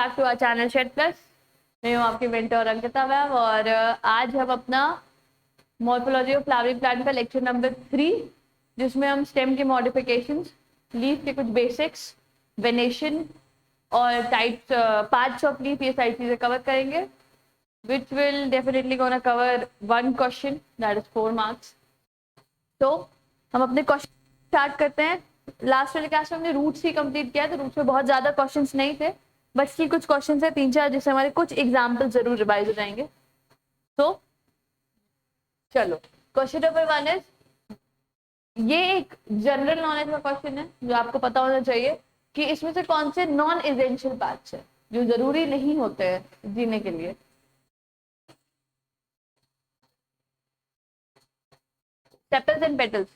Back to our channel shed plus. मैं हूँ आपकी मेंटर अंकिता मैम और आज हम अपना मॉर्फोलॉजी ऑफ फ्लावरिंग प्लांट का लेक्चर नंबर 3 जिसमें हम स्टेम के मॉडिफिकेशंस, लीफ के कुछ बेसिक्स, वेनेशन और टाइप्स, पार्ट्स ऑफ लीफ, ये सारी चीजें कवर करेंगे which will definitely gonna cover one question that is 4 marks। तो हम अपने क्वेश्चन स्टार्ट करते हैं। लास्ट वाले क्लास में हमने रूट्स ही कंप्लीट किया, तो रूट्स में बहुत ज्यादा क्वेश्चंस नहीं थे, बट स्टिल कुछ क्वेश्चंस है 3-4 जिससे हमारे कुछ एग्जाम्पल जरूर रिवाइज हो जाएंगे। तो चलो, क्वेश्चन नंबर 1 इज, ये एक जनरल नॉलेज का क्वेश्चन है जो आपको पता होना चाहिए कि इसमें से कौन से नॉन एसेंशियल पार्ट्स है जो जरूरी नहीं होते हैं जीने के लिए। Sepals and petals.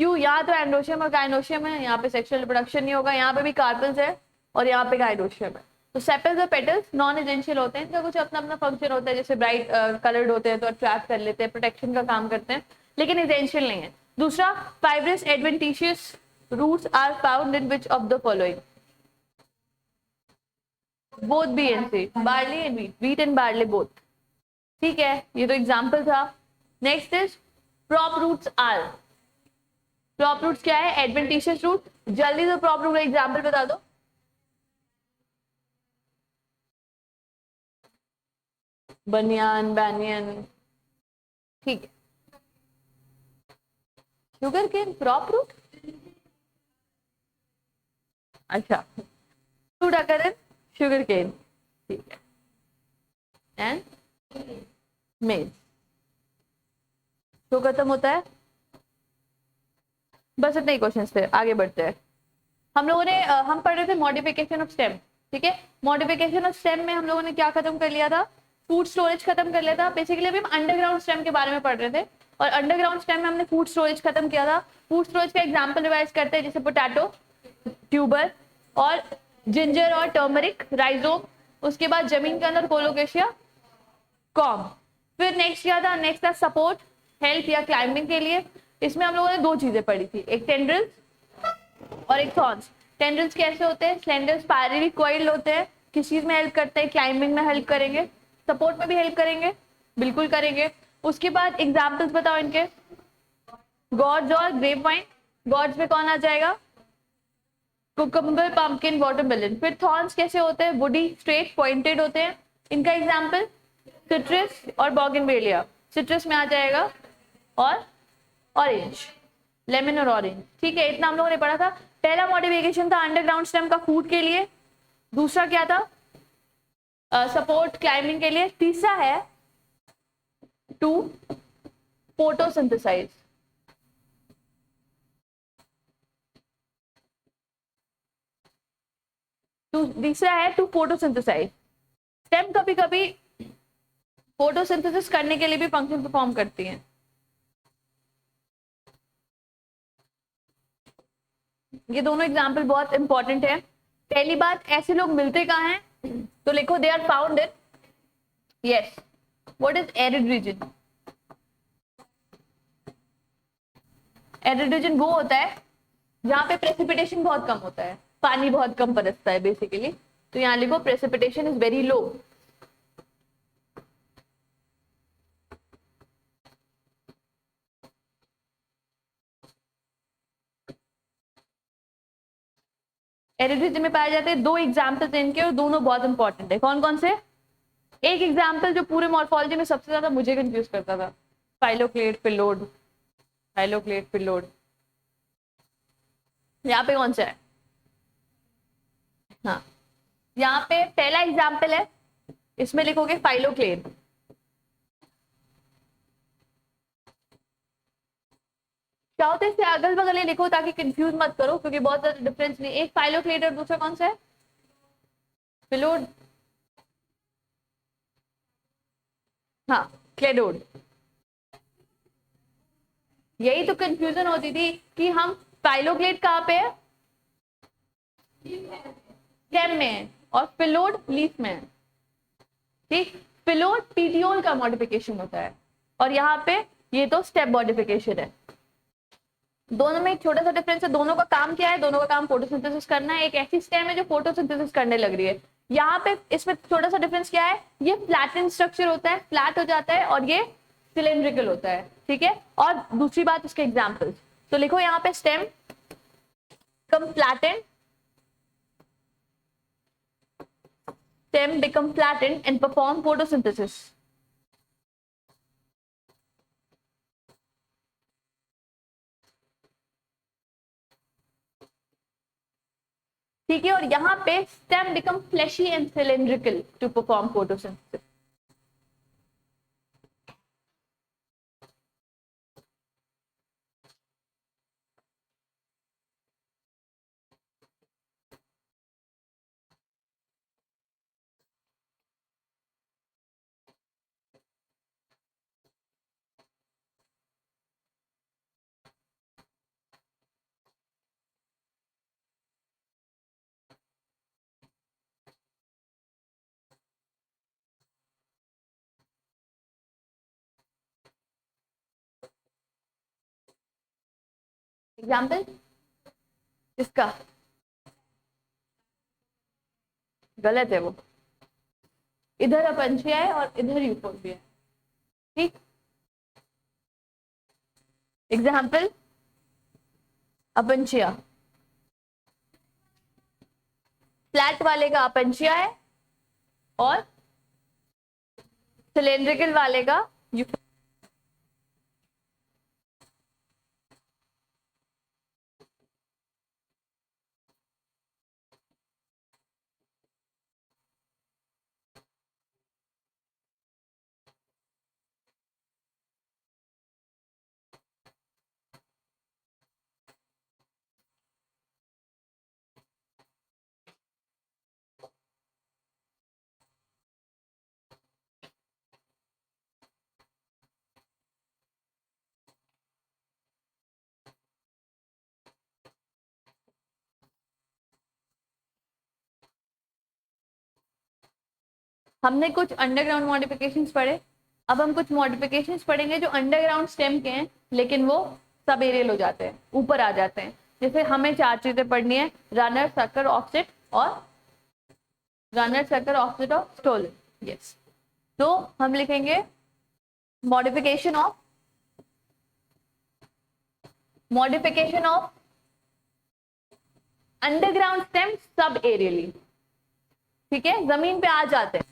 क्यों? यहाँ तो एंडोशियम और गाइनोशियम है, यहाँ पे सेक्सुअल रिप्रोडक्शन नहीं होगा, यहाँ पे भी कार्पल्स है और यहाँ पे गाइनोशियम है। तो सेपल्स और पेटल्स नॉन एसेंशियल होते हैं, इनका कुछ अपना अपना फंक्शन होता है, जैसे ब्राइट कलर्ड होते हैं तो अट्रैक्ट कर लेते हैं, प्रोटेक्शन का काम करते हैं, लेकिन एसेंशियल नहीं है। दूसरा, fibrous adventitious roots are found in which of the following? Both B and C, barley and wheat, wheat and barley both. ठीक है, ये तो एग्जाम्पल था। Next is prop roots are. Prop roots क्या है? Adventitious root. जल्दी से prop root का एग्जाम्पल बता दो। बनियान, बैनियन। ठीक है, शुगर केन प्रॉप रूट। अच्छा, फ्रूट अगर इन शुगर केन, ठीक है। एंड मेज तो खत्म होता है। बस इतने ही क्वेश्चन थे, आगे बढ़ते हैं। हम लोगों ने हम पढ़ रहे थे मॉडिफिकेशन ऑफ स्टेम। ठीक है, मॉडिफिकेशन ऑफ स्टेम में हम लोगों ने क्या खत्म कर लिया था? फूड स्टोरेज खत्म कर लिया था। बेसिकली अभी हम अंडरग्राउंड स्टेम के बारे में पढ़ रहे थे और अंडरग्राउंड स्टेम में हमने फूड स्टोरेज खत्म किया था। फूड स्टोरेज का एग्जाम्पल रिवाइज करते हैं, जैसे पोटैटो, ट्यूबर और जिंजर और टर्मरिक, राइजोम। उसके बाद जमीन के अंदर कोलोकेशिया, कॉम। फिर नेक्स्ट क्या था? नेक्स्ट था सपोर्ट, हेल्प या क्लाइंबिंग के लिए। इसमें हम लोगों ने 2 चीजें पढ़ी थी, एक टेंड्रिल्स और एक थॉर्न्स। टेंड्रिल्स कैसे होते हैं? स्लेंडर स्पाइरली कॉइल्ड होते हैं। किस चीज में हेल्प करते हैं? क्लाइंबिंग में हेल्प करेंगे, सपोर्ट में भी हेल्प करेंगे, बिल्कुल करेंगे। उसके बाद एग्जाम्पल्स बताओ इनके। गॉर्ड्स और ग्रेप वाइन। गॉर्ड्स में कौन आ जाएगा? Cucumber, pumpkin, watermelon. फिर थॉर्न्स कैसे होते हैं? वुडी, स्ट्रेट, पॉइंटेड होते हैं। इनका एग्जाम्पल सिट्रस और बोगनवेलिया। सिट्रस में आ जाएगा और ऑरेंज, लेमन और ऑरेंज। ठीक है, इतना हम लोगों ने पढ़ा था। पहला मॉडिफिकेशन था अंडरग्राउंड स्टेम का फूड के लिए। दूसरा क्या था? सपोर्ट, क्लाइंबिंग के लिए। तीसरा है टू फोटोसिंथेसाइज। तीसरा है टू फोटोसिंथेसाइज। स्टेम कभी कभी फोटोसिंथेसिस करने के लिए भी फंक्शन परफॉर्म करती है। ये दोनों एग्जाम्पल बहुत इंपॉर्टेंट है। पहली बात, ऐसे लोग मिलते कहाँ हैं? तो लिखो they are found in, yes, what is arid region? Arid region वो होता है जहाँ पे प्रेसिपिटेशन बहुत कम होता है, पानी बहुत कम बरसता है बेसिकली। तो यहाँ लिखो precipitation is very low. Arid region में पाए जाते हैं। 2 एग्जाम्पल्स इनके और दोनों बहुत इंपॉर्टेंट है। कौन कौन से? एक एग्जाम्पल जो पूरे मॉर्फोलॉजी में सबसे ज्यादा मुझे कंफ्यूज करता था, फाइलोक्लेट, पिलोड। फाइलोक्लेट, पिलोड, यहाँ पे कौन सा है? हाँ, यहाँ पे पहला एग्जाम्पल है, इसमें लिखोगे फाइलोक्लेट। चाहो तो इससे अगल बगल ही लिखो ताकि कंफ्यूज मत करो, क्योंकि बहुत ज्यादा डिफरेंस नहीं। एक फाइलोक्लेट और दूसरा कौन सा है? पिलोड। हाँ, क्लेडोड। यही तो कंफ्यूजन होती थी कि हम फाइलोक्लेट कहाँ पे है? स्टेम में है और पिलोड लीफ में है। ठीक, पिलोड पीटियोल का मॉडिफिकेशन होता है और यहाँ पे ये तो स्टेप मॉडिफिकेशन है। दोनों में एक छोटा सा डिफरेंस है। दोनों का काम क्या है? दोनों का काम फोटोसिंथेसिस करना है। एक ऐसी स्टेम है जो फोटोसिंथेसिस करने लग रही है, यहाँ पे इसमें थोड़ा सा डिफरेंस क्या है, ये फ्लैटन स्ट्रक्चर होता है, फ्लैट हो जाता है, और ये सिलेंड्रिकल होता है, ठीक है। और दूसरी बात इसके एग्जाम्पल्स, तो लिखो यहाँ पे stem become flattened, stem become flattened and perform photosynthesis. ठीक है, और यहाँ पे stem become fleshy and cylindrical to perform photosynthesis. Example इसका गलत है, वो इधर अपंचिया है और इधर यूफोर्बिया है, ठीक। एग्जाम्पल अपंचिया, फ्लैट वाले का अपंचिया है और सिलेंड्रिकल वाले का यूफोर्बिया। हमने कुछ अंडरग्राउंड मॉडिफिकेशंस पढ़े, अब हम कुछ मॉडिफिकेशंस पढ़ेंगे जो अंडरग्राउंड स्टेम के हैं लेकिन वो सब एरियल हो जाते हैं, ऊपर आ जाते हैं। जैसे हमें 4 चीजें पढ़नी है, रनर, सर्कर, ऑफसेट और रनर, सर्कर, ऑफसेट और स्टोलन। यस, तो हम लिखेंगे मॉडिफिकेशन ऑफ अंडरग्राउंड स्टेम सब एरियली, ठीक है, जमीन पे आ जाते हैं।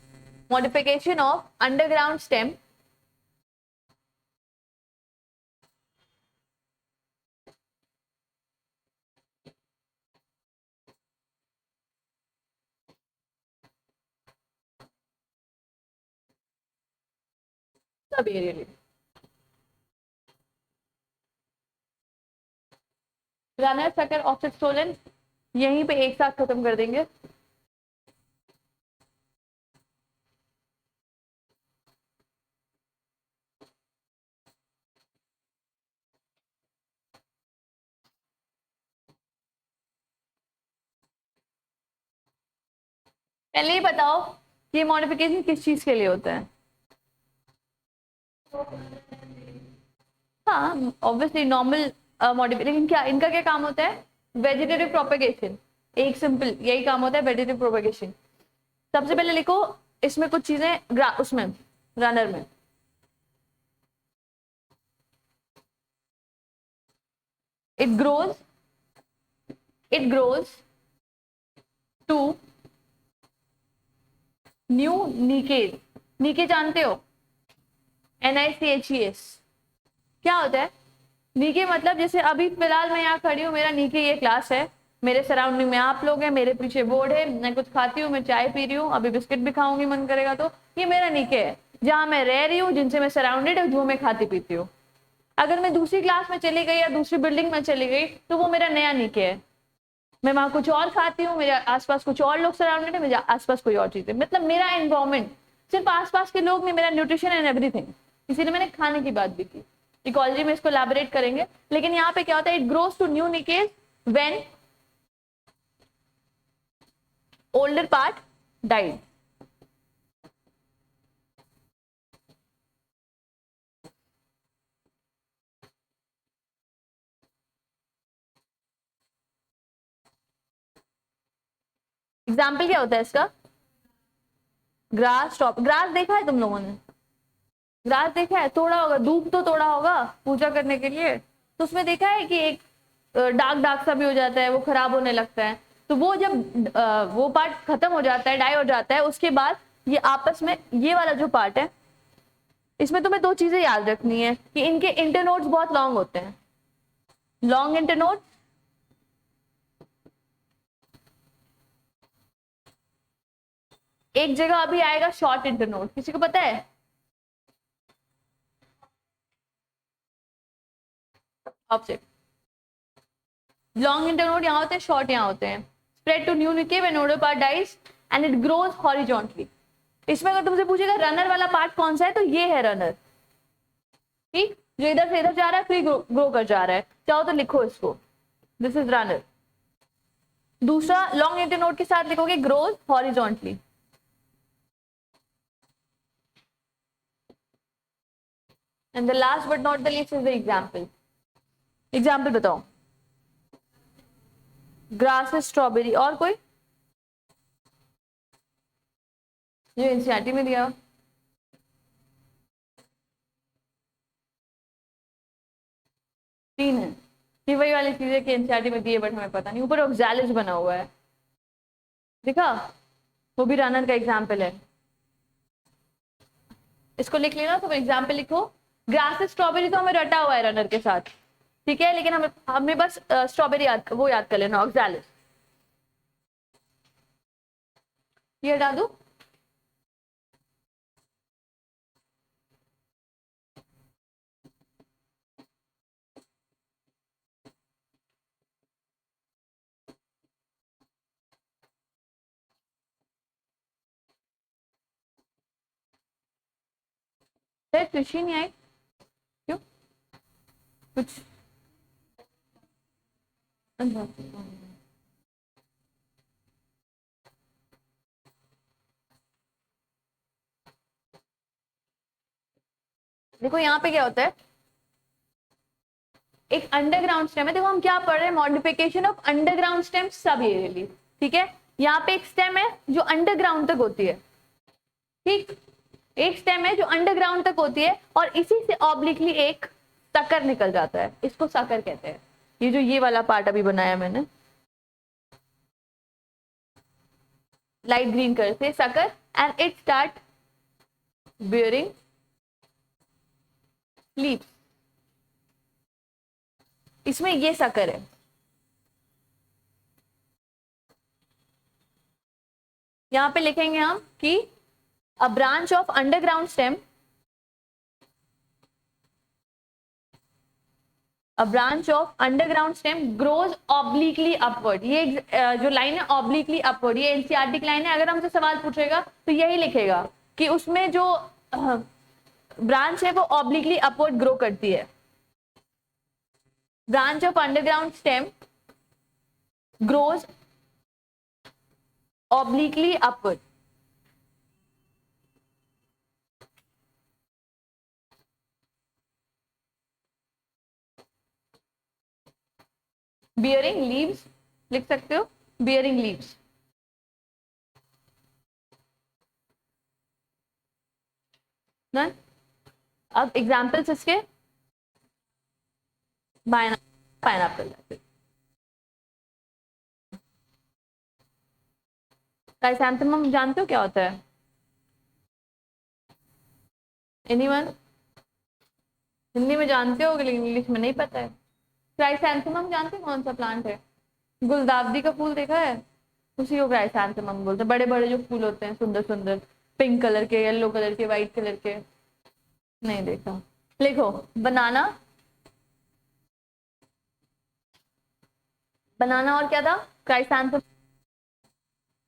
मॉडिफिकेशन ऑफ अंडरग्राउंड स्टेम सब एरियली। रनर, सर्कर, ऑफसेट, स्टोलन यहीं पे एक साथ खत्म कर देंगे। पहले ही बताओ ये मॉडिफिकेशन किस चीज के लिए होता है। हाँ ऑब्वियसली नॉर्मल मॉडिफिकेशन, लेकिन क्या इनका क्या काम होता है, वेजिटेटिव प्रोपेगेशन। एक सिंपल यही काम होता है, वेजिटेटिव प्रोपेगेशन। सबसे पहले लिखो इसमें कुछ चीजें, उसमें रनर में इट ग्रोज टू न्यू निकेज। निके जानते हो, NICHES क्या होता है। नीके मतलब जैसे अभी फिलहाल मैं यहाँ खड़ी हूँ, मेरा नीके ये क्लास है, मेरे सराउंडिंग में आप लोग हैं, मेरे पीछे बोर्ड है, मैं कुछ खाती हूँ, मैं चाय पी रही हूँ, अभी बिस्किट भी खाऊंगी मन करेगा तो, ये मेरा नीके है, जहाँ मैं रह रही हूँ, जिनसे मैं सराउंडेड है, जो मैं खाती पीती हूँ। अगर मैं दूसरी क्लास में चली गई या दूसरी बिल्डिंग में चली गई तो वो मेरा नया नीके है, मैं वहां कुछ और खाती हूँ, मेरे आसपास कुछ और लोग सराउंडेड है, मेरे आसपास कोई और चीज है, मतलब मेरा एनवायरमेंट सिर्फ आसपास के लोग नहीं, मेरा न्यूट्रिशन एंड एवरीथिंग। इसीलिए मैंने खाने की बात भी की, इकोलॉजी में इसको एलैबोरेट करेंगे। लेकिन यहाँ पे क्या होता है, it grows to new niches when older part died. Example क्या होता है इसका, ग्रास टॉप, ग्रास देखा है तुम लोगों ने? ग्रास देखा है? तोड़ा होगा, दूब तो तोड़ा होगा पूजा करने के लिए, तो उसमें देखा है कि एक डार्क डार्क सा भी हो जाता है, वो खराब होने लगता है। तो वो जब वो पार्ट खत्म हो जाता है, डाई हो जाता है, उसके बाद ये आपस में ये वाला जो पार्ट है, इसमें तुम्हें दो चीजें याद रखनी है कि इनके इंटरनोड्स बहुत लॉन्ग होते हैं। लॉन्ग इंटरनोड, एक जगह अभी आएगा शॉर्ट इंटरनोड, किसी को पता है? आपसे लॉन्ग इंटरनोड यहाँ होते हैं, शॉर्ट यहाँ होते हैं। Spread to new niche and nodal part dies and it grows horizontally. इसमें अगर तुमसे पूछेगा रनर वाला पार्ट कौन सा है, तो ये है रनर, ठीक, जो इधर से इधर जा रहा है फिर ग्रो कर जा रहा है। चाहो तो लिखो इसको, दिस इज रनर। दूसरा लॉन्ग इंटरनोड के साथ लिखोगे grows horizontally. And the last but not the least is the example. Example बताओ। ग्रास इज स्ट्रॉबेरी, और कोई जो एनसीईआरटी में दिया? तीन है, ये वही वाली चीजें कि एनसीईआरटी में दिए बट हमें पता नहीं। ऊपर ऑक्सैलिस बना हुआ है, देखा? वो भी रनर का एग्जाम्पल है। इसको लिख लेना, तो एग्जाम्पल लिखो। ग्रास स्ट्रॉबेरी तो हमें रटा हुआ है रनर के साथ, ठीक है, लेकिन हमें बस स्ट्रॉबेरी याद, वो याद कर लेना, ऑक्सैलिस। ये हटा दो। कृषि नहीं आई, क्यों? कुछ देखो यहाँ पे क्या होता है, एक अंडरग्राउंड स्टेम है। देखो हम क्या पढ़ रहे हैं, मॉडिफिकेशन ऑफ अंडरग्राउंड स्टेम सब एरियली, ठीक है। यहाँ पे एक स्टेम है जो अंडरग्राउंड तक होती है, ठीक, एक स्टेम है जो अंडरग्राउंड तक होती है, और इसी से ऑब्लिकली एक सकर निकल जाता है, इसको सकर कहते हैं। ये जो ये वाला पार्ट अभी बनाया मैंने लाइट ग्रीन कलर से, sucker, and it start bearing leaves. इसमें ये सकर है। यहां पे लिखेंगे हम कि a branch of underground stem, a branch of underground stem grows obliquely upward। ये जो लाइन है obliquely upward, ये एनसीईआरटी की लाइन है। अगर हमसे सवाल पूछेगा तो यही लिखेगा कि उसमें जो ब्रांच है वो obliquely upward ग्रो करती है। Branch of underground stem grows obliquely upward। Bearing leaves लिख सकते हो, बियरिंग लीव्स। ना, अब एग्जाम्पल्स इसके, पाइनएप्पल। क्राइसैंथेमम जानते हो क्या होता है? एनीवन? हिंदी में जानते हो लेकिन इंग्लिश में नहीं पता है। क्राइसैंथेमम जानते हो कौन सा प्लांट है? गुलदावदी का फूल देखा है? उसी को क्राइसैंथेमम बोलते हैं। बड़े बड़े जो फूल होते हैं, सुंदर सुंदर, पिंक कलर के, येलो कलर के, व्हाइट कलर के। नहीं देखा? लिखो बनाना, बनाना और क्या था? Chrysanthemum,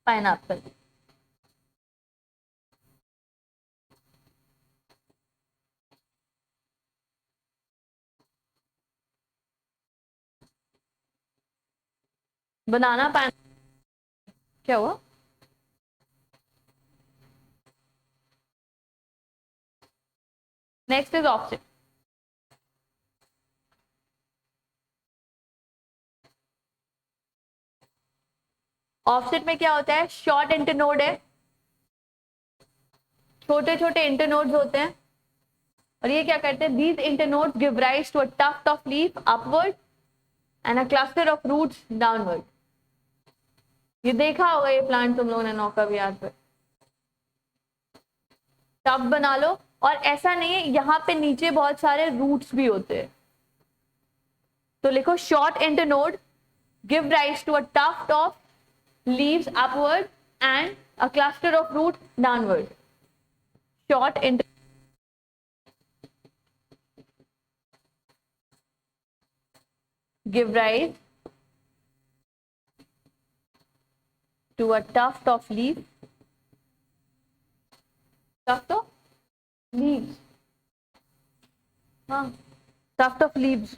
pineapple. बनाना, पाइन, क्या हुआ? Next is option. ऑफसेट में क्या होता है? शॉर्ट इंटरनोड है, छोटे छोटे इंटरनोड्स होते हैं और ये क्या करते हैं, these internodes give rise to a tuft of leaf upward and a cluster of roots downward. ये देखा होगा ये प्लांट तुम लोगों ने नौका विहार पे। टब बना लो और ऐसा नहीं है, यहाँ पे नीचे बहुत सारे रूट्स भी होते हैं, तो लिखो short internode give rise to a tuft of leaves upward and a cluster of root downward. Short inter give rise to a tuft of leaves, tuft of leaves, हाँ, tuft of leaves.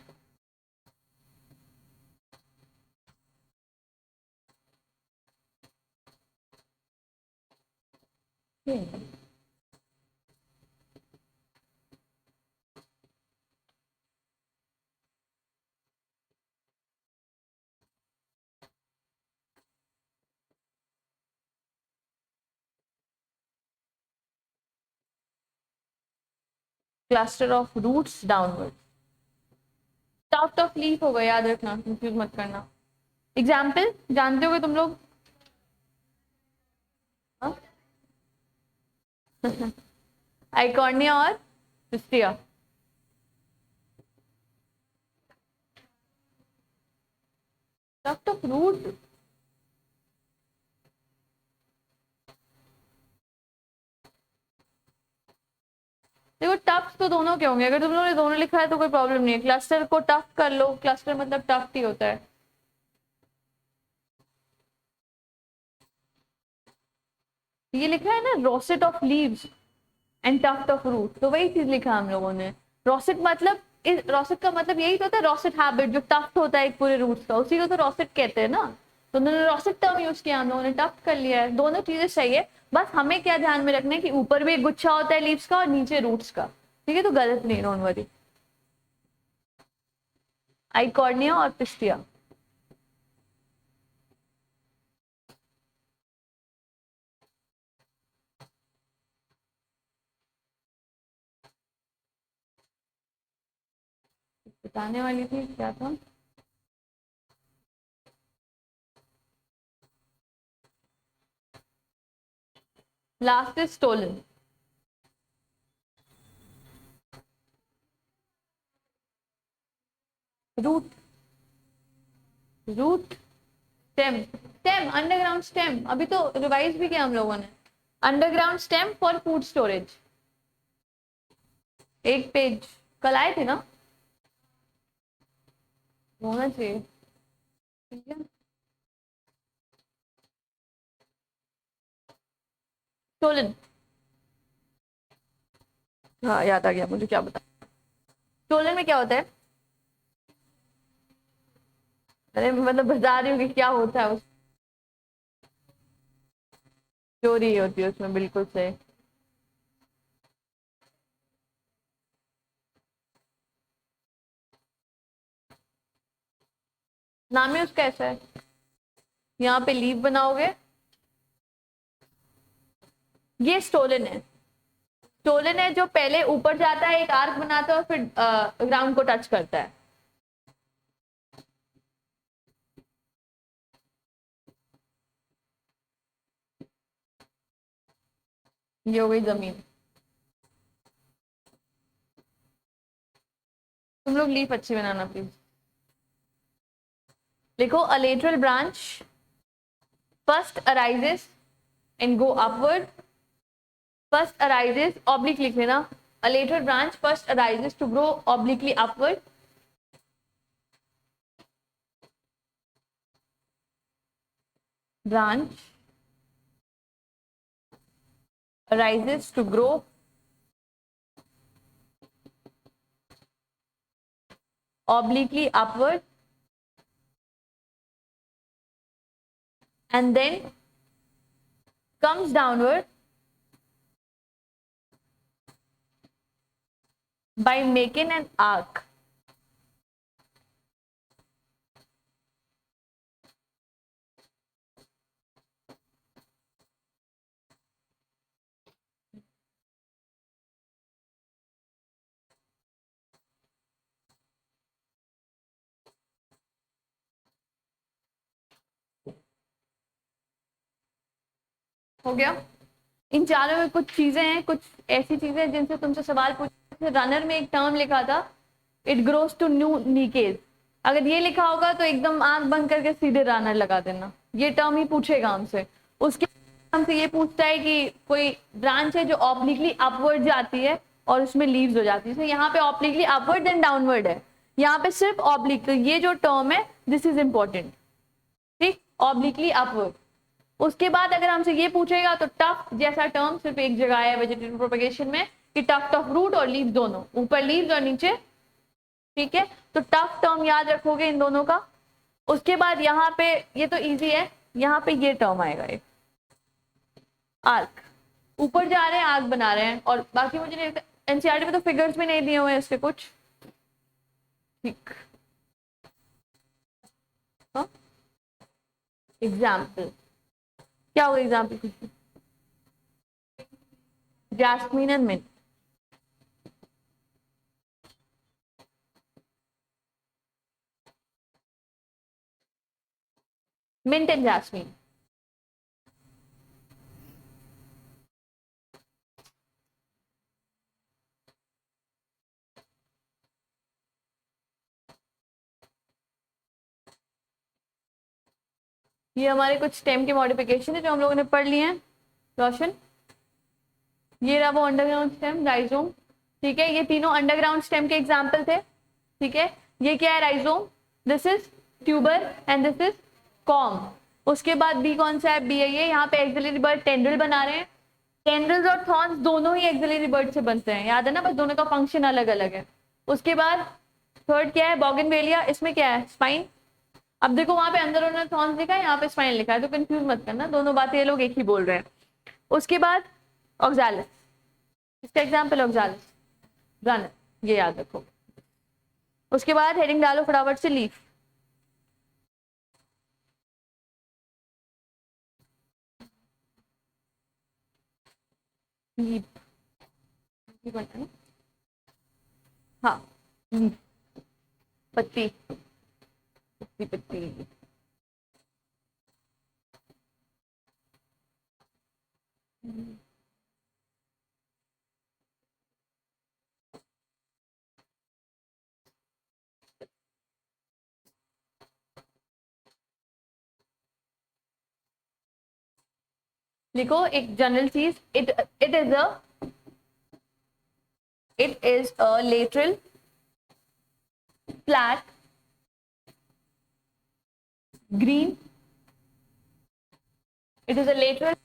Cluster of roots downward. Tuft of leaf होगा, याद रखना, confuse मत करना। Example जानते होगे तुम लोग? आइकॉर्निया और पिस्टिया। टफ्ट ऑफ रूट, देखो टफ्ट तो दोनों के होंगे, अगर तुम लोगों ने दोनों लिखा है तो कोई प्रॉब्लम नहीं है। क्लस्टर को टफ्ट कर लो, क्लस्टर मतलब टफ्ट ही होता है। ये लिखा है ना rosette of leaves and tuft of root, तो वही चीज लिखा हम लोगों ने। रोसेट मतलब, रोसेट का मतलब यही तो होता है, रोसेट हैबिट, जो टफ्ट होता है एक पूरे रूट्स का, उसी को तो रोसेट कहते हैं ना। तो उन्होंने रोसेट टर्म यूज किया, हम लोगों ने टफ्ट कर लिया है। दोनों चीजें सही है, बस हमें क्या ध्यान में रखना है कि ऊपर भी एक गुच्छा होता है लीव्स का और नीचे रूट्स का, ठीक है? तो गलत नहीं, डोंट वरी। आइकॉर्निया और पिस्टिया। बताने वाली थी क्या था? Last is stolon. Root, root, stem, stem, underground stem, अभी तो रिवाइज भी किया हम लोगों ने। Underground stem for food storage, एक पेज कल आए थे ना, होना चाहिए, ठीक है? स्टोलन, हाँ याद आ गया मुझे, क्या बता। स्टोलन में क्या होता है? अरे मतलब बता रही हूँ कि क्या होता है, उस चोरी होती है उसमें, बिल्कुल सही। नाम ही उसका ऐसा है। यहाँ पे लीव बनाओगे, ये स्टोलन है। स्टोलन है जो पहले ऊपर जाता है, एक आर्क बनाता है और फिर ग्राउंड को टच करता है। ये हो गई जमीन। तुम लोग लीफ अच्छी बनाना प्लीज। लिखो a lateral branch first arises and go upward, first arises oblique लिख लेना, a lateral branch first arises to grow obliquely upward, branch arises to grow obliquely upward and then comes downward by making an arc. हो गया। इन चारों में कुछ चीजें हैं, कुछ ऐसी चीजें हैं जिनसे तुमसे सवाल पूछे। रनर में एक टर्म लिखा था, इट ग्रोस टू न्यू नीकेज। अगर ये लिखा होगा तो एकदम आंख बंद करके सीधे रनर लगा देना, ये टर्म ही पूछेगा हमसे। उसके हमसे ये पूछता है कि कोई ब्रांच है जो ऑब्लिकली अपवर्ड जाती है और उसमें लीव्स हो जाती है। यहाँ पे ऑब्लिकली अपवर्ड एंड डाउनवर्ड है, यहाँ पे सिर्फ ऑब्लिक। तो ये जो टर्म है दिस इज इंपॉर्टेंट, ठीक, ऑब्लिकली अपवर्ड। उसके बाद अगर हमसे ये पूछेगा तो टफ्ट जैसा टर्म सिर्फ एक जगह है वेजिटेटिव प्रोपगेशन में, कि टफ्ट ऑफ रूट और लीव दोनों, ऊपर लीव्स और नीचे, ठीक है। तो टफ टर्म याद रखोगे इन दोनों का। उसके बाद यहाँ पे ये तो इजी है, यहाँ पे ये टर्म आएगा, एक आर्क, ऊपर जा रहे हैं आर्क बना रहे हैं। और बाकी मुझे नहीं, एनसीईआरटी में तो फिगर्स भी नहीं दिए हुए हैं इसके कुछ, ठीक। एग्जाम्पल क्या होगा, एग्जाम्पल कुछ, jasmine and mint. Mint and jasmine, ये हमारे कुछ स्टेम के मॉडिफिकेशन है जो हम लोगों ने पढ़ लिए हैं। रोशन, ये रहा वो अंडरग्राउंड स्टेम, राइजोम, ठीक है। ये तीनों अंडरग्राउंड स्टेम के एग्जाम्पल थे, ठीक है। ये क्या है, rhizome, this is tuber and this is com. उसके बाद बी कौन सा है, बी है ये। यहाँ पे एक्सिलरी बर्ड टेंड्रिल बना रहे हैं। टेंड्रिल्स और थॉर्न्स दोनों ही एक्सिलरी बर्ड से बनते हैं, याद है ना, बस दोनों का फंक्शन अलग अलग है। उसके बाद थर्ड क्या है, बोगनवेलिया, इसमें क्या है, स्पाइन। अब देखो वहां पे अंदर उन्होंने थॉर्न्स लिखा है, यहाँ पे स्पाइन लिखा है, तो कंफ्यूज मत करना, दोनों बातें ये लोग एक ही बोल रहे हैं। उसके बाद ऑक्सालिस, इसका एग्जाम्पल ऑक्सालिस रनर, ये याद रखो। उसके बाद हेडिंग डालो फटाफट से, लीफ। लीफ हाँ, लीफ पत्ती, पत्ती पत्ती। लिखो एक जनरल चीज, it is a lateral flat green, it is a lateral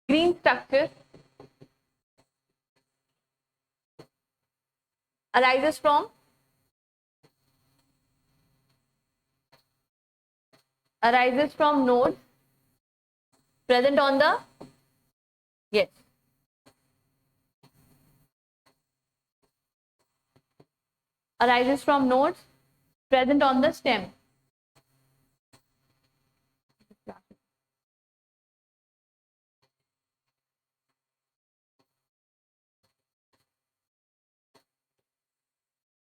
green structure arises from nodes present on the, yes, arises from nodes present on the stem.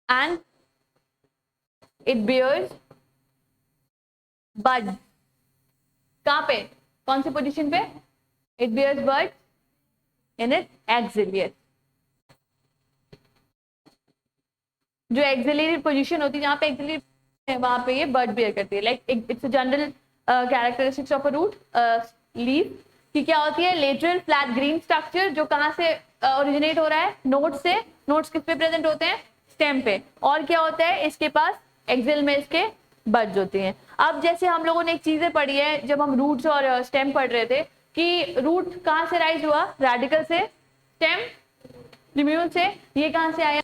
And it bears buds. कहाँ पे, कौन सी position पे, it bears buds in its axillary, जो axillary position होती है जहाँ पे axillary है वहां पे ये बर्ड बेयर करती है। Like its general characteristics of a root leaf की क्या होती है, लेटरल फ्लैट ग्रीन स्ट्रक्चर, जो कहाँ से ओरिजिनेट हो रहा है, नोड से। नोड्स किस पे प्रेजेंट होते हैं, स्टेम पे। और क्या होता है इसके पास, एक्सिल में इसके बर्ड्स होती हैं। अब जैसे हम लोगों ने एक चीजें पढ़ी है जब हम रूट्स और स्टेम पढ़ रहे थे, कि रूट कहाँ से राइज हुआ, रेडिकल से, स्टेम लिम्यूल से, ये कहाँ से आया,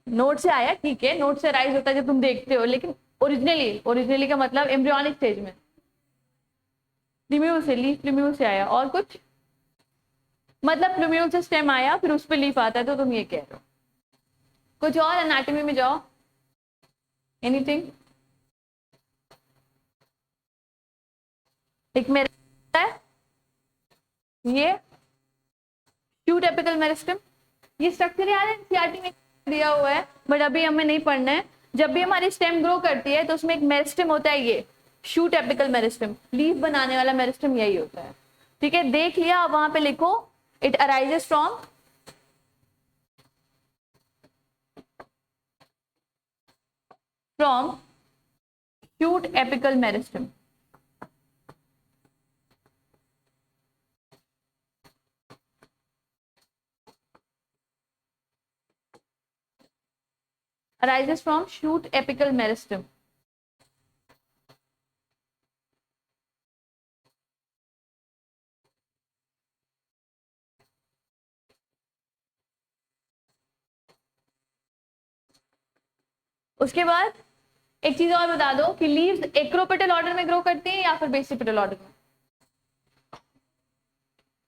नोड से आया, ठीक है। नोड से राइज होता है जब तुम देखते हो, लेकिन ओरिजिनली का मतलब एम्ब्रियोनिक स्टेज में प्लूम्यूल से, लीफ प्लूम्यूल से आया। और कुछ मतलब प्लूम्यूल से स्टेम आया, फिर उस पर लीफ आता है, तो तुम ये कह रहे हो। कुछ और एनाटॉमी में जाओ, एनीथिंग। एक मेरिस्टेम है, ये शूट एपिकल मेरिस्टेम, ये स्ट्रक्चर यार एनसीईआरटी में दिया हुआ है, बट अभी हमें नहीं पढ़ना है। जब भी हमारी स्टेम ग्रो करती है तो उसमें एक मेरिस्टेम होता है, ये शूट एपिकल मेरिस्टेम, लीफ बनाने वाला मेरिस्टेम यही होता है। ठीक है, देख लिया, अब वहां पे लिखो it arises from shoot apical meristem. arises from shoot apical meristem। उसके बाद एक चीज और बता दो कि लीव्स एक्रोपेटल ऑर्डर में ग्रो करती हैं या फिर बेसिपेटल ऑर्डर में?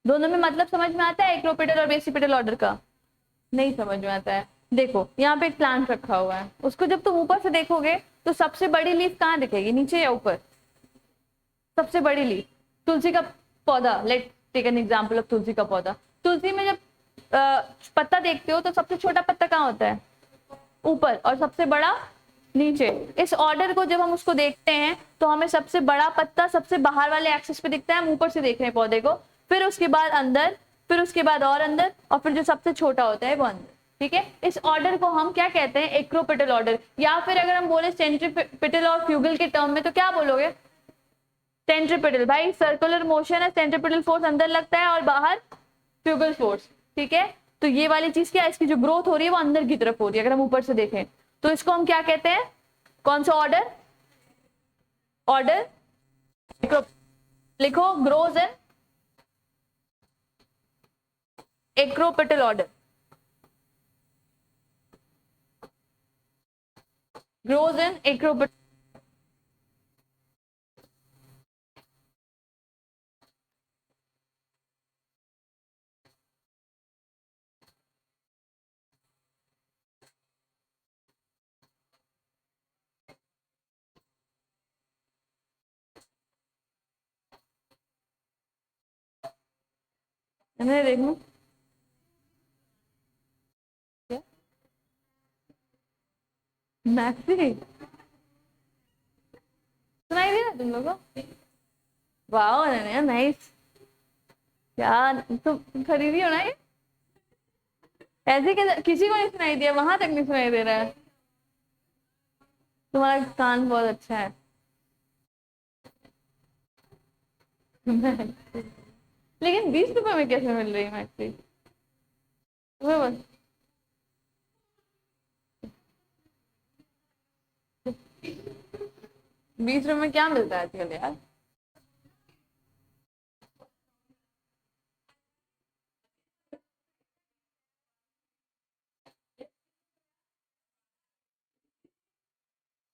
दोनों में मतलब समझ में आता है एक्रोपेटल और बेसिपेटल ऑर्डर का? नहीं समझ में आता है। देखो यहाँ पे एक प्लांट रखा हुआ है, उसको जब तुम ऊपर से देखोगे तो सबसे बड़ी लीफ कहाँ दिखेगी, नीचे या ऊपर? सबसे बड़ी लीफ। तुलसी का पौधा, let take an example of tulsi का पौधा। तुलसी में जब पत्ता देखते हो तो सबसे छोटा पत्ता कहाँ होता है? ऊपर, और सबसे बड़ा नीचे। इस ऑर्डर को जब हम उसको देखते हैं तो हमें सबसे बड़ा पत्ता सबसे बाहर वाले एक्सिस पे दिखता है, हम ऊपर से देख रहे हैं पौधे को, फिर उसके बाद अंदर, फिर उसके बाद और अंदर, और फिर जो सबसे छोटा होता है वो अंदर। ठीक है, इस ऑर्डर को हम क्या कहते हैं? Acropetal order. या फिर अगर हम बोले सेंट्रीपिटल और फ्यूगल के टर्म में तो क्या बोलोगे? सेंट्रीपिटल। भाई सर्कुलर मोशन है, सेंट्रीपिटल फोर्स अंदर लगता है और बाहर फ्यूगल फोर्स। ठीक है, तो ये वाली चीज क्या है, इसकी जो ग्रोथ हो रही है वो अंदर की तरफ हो रही है अगर हम ऊपर से देखें तो। इसको हम क्या कहते हैं? कौन सा ऑर्डर? ऑर्डर लिखो, grows in acropetal order. Grows in acropetal. मैं देखूं मैथ्स सुनाई दे रहा है तुम लोगों को? वाह नाइस। क्या तुम खरीदी हो ना ये? ऐसे किसी को नहीं सुनाई दिया, वहां तक नहीं सुनाई दे रहा है? तुम्हारा कान बहुत अच्छा है। लेकिन 20 रुपए में कैसे मिल रही है मैथ्स? तुम्हें बस 20 रुपए में क्या मिलता है आजकल यार?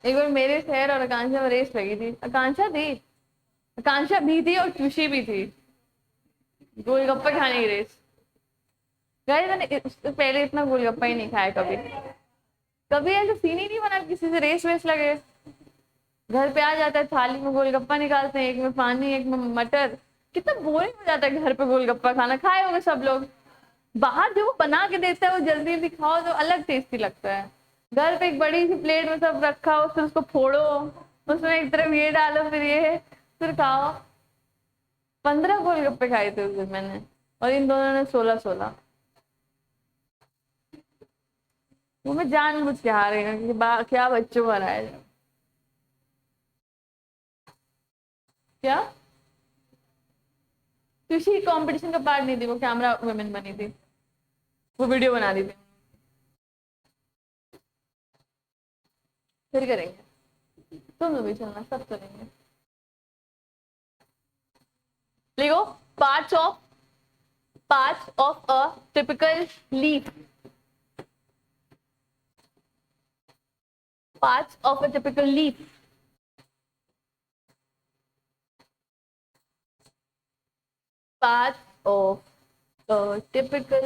एक बार मेरे शहर और आकांक्षा में रेस लगी थी। आकांक्षा थी, आकांक्षा भी थी और खुशी भी थी। गोलगप्पे खाने की रेस। गाइस मैंने इससे पहले इतना गोलगप्पा ही नहीं खाया कभी। कभी ऐसा सीन ही नहीं बना किसी से रेस वेस लगे। घर पे आ जाता है, थाली में गोलगप्पा निकालते हैं, एक में पानी एक में मटर। कितना बोरिंग हो जाता है घर पे गोलगप्पा खाना। खाए होंगे सब लोग। बाहर जो वो बना के देता है वो जल्दी जल्दी खाओ तो अलग टेस्टी लगता है। घर पे एक बड़ी सी प्लेट में सब रखा हो, फिर उसको फोड़ो, उसमें एक तरफ ये डालो, फिर ये, फिर खाओ। 15 गोलगप्पे खाए थे उस दिन मैंने, और इन दोनों ने 16-16। वो मैं जानबूझ के हार गई क्योंकि क्या बच्चों का है। क्या किसी कंपटीशन का पार्ट नहीं थी, वो कैमरा वुमेन बनी थी, वो वीडियो बना दी थी। फिर करेंगे, तुम लोग भी चलना, सब चलेंगे। लिखो, parts of a typical leaf. Parts of a typical leaf. Parts of a typical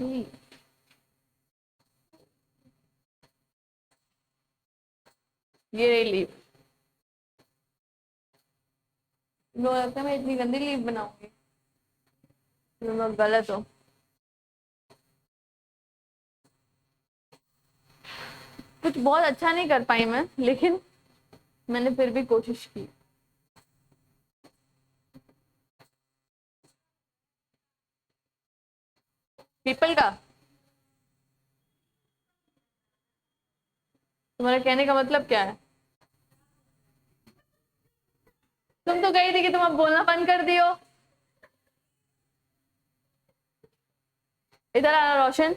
leaf. ये रही लीफ। लोग लगता है मैं इतनी गंदी लीफ बनाऊंगी, तुम लोग गलत हो। कुछ बहुत अच्छा नहीं कर पाई मैं, लेकिन मैंने फिर भी कोशिश की। पीपल का? तुम्हारे कहने का मतलब क्या है? तुम तो कही थी कि तुम अब बोलना बंद कर दियो। इधर आ रोशन।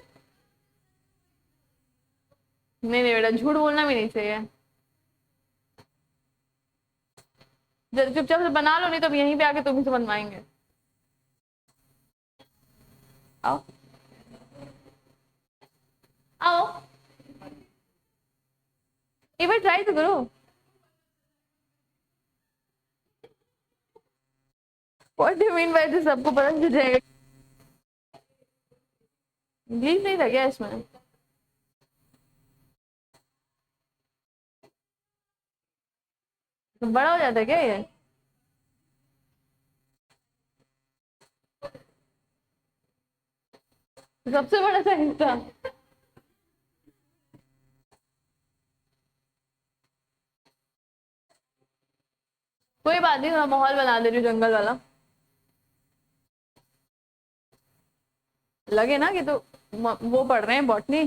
नहीं नहीं बेटा, झूठ बोलना भी नहीं चाहिए। चुपचाप से बना लो, नहीं तो यहीं पे आके तुम ही से बनवाएंगे। आओ आओ, एक बार ट्राई तो करो। What do you mean by this? सबको पता चल जाएगा। इंग्लिश नहीं था क्या इसमें? तो बड़ा हो जाता है क्या ये? सबसे बड़ा साइज था। कोई बात नहीं, मैं माहौल बना दे रही हूँ जंगल वाला। लगे ना कि तो वो पढ़ रहे हैं बॉटनी।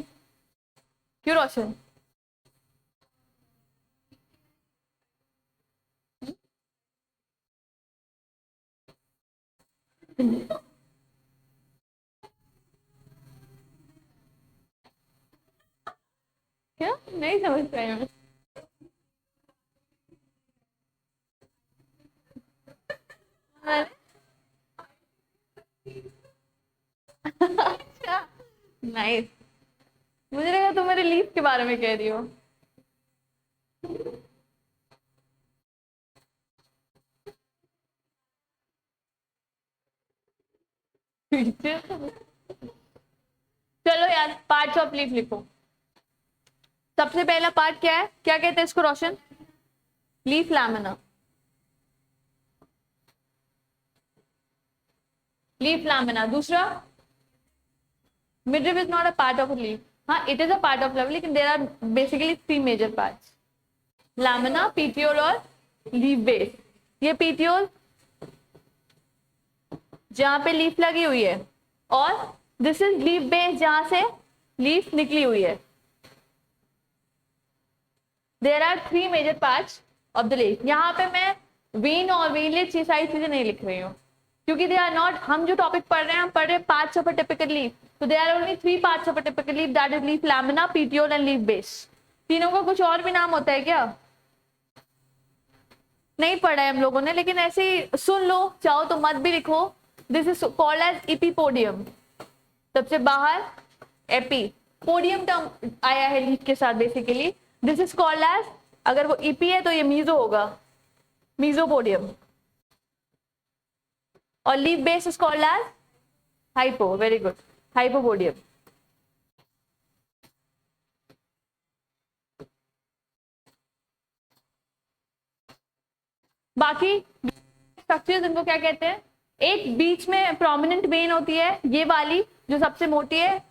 क्यों रोशन? क्या नहीं समझ पाई मैं? अरे, अच्छा, नाइस। मुझे लगा तुम मेरे लीफ के बारे में कह रही हो। चलो यार, पार्ट्स ऑफ लीफ लिखो। सबसे पहला पार्ट क्या है, क्या कहते हैं इसको Roshan? Leaf lamina. Leaf lamina. दूसरा, midrib is not a part of a leaf. हाँ, it is a part of leaf, लेकिन there are basically three major parts: laminar, petiole और leaf base। ये petiole जहाँ पे लीफ लगी हुई है, और दिस इज लीफ बेस जहां से लीफ निकली हुई है। There are three major parts of the leaf. यहाँ पे मैं वेन और वेनलेट ये सारी चीजें नहीं लिख रही हूँ, क्योंकि दे आर नॉट, हम जो टॉपिक पढ़ रहे हैं, हम पढ़ रहे हैं parts of a typical leaf. तो they are only three parts of a typical leaf, that is leaf lamina, petiole and leaf base. तीनों का कुछ और भी नाम होता है क्या? नहीं पढ़ा है हम लोगों ने, लेकिन ऐसे ही सुन लो, चाहो तो मत भी लिखो। This is called as epipodium. सबसे बाहर एपी, पोडियम टर्म आया है लीफ के साथ basically. This is called as, अगर वो ईपी है तो ये मीजो होगा, मीजोपोडियम। और leaf base is called as hypo. Very good, hypopodium. बाकी स्ट्रक्चर्स इनको क्या कहते हैं? एक बीच में प्रोमिनेंट वेन होती है, ये वाली जो सबसे मोटी है,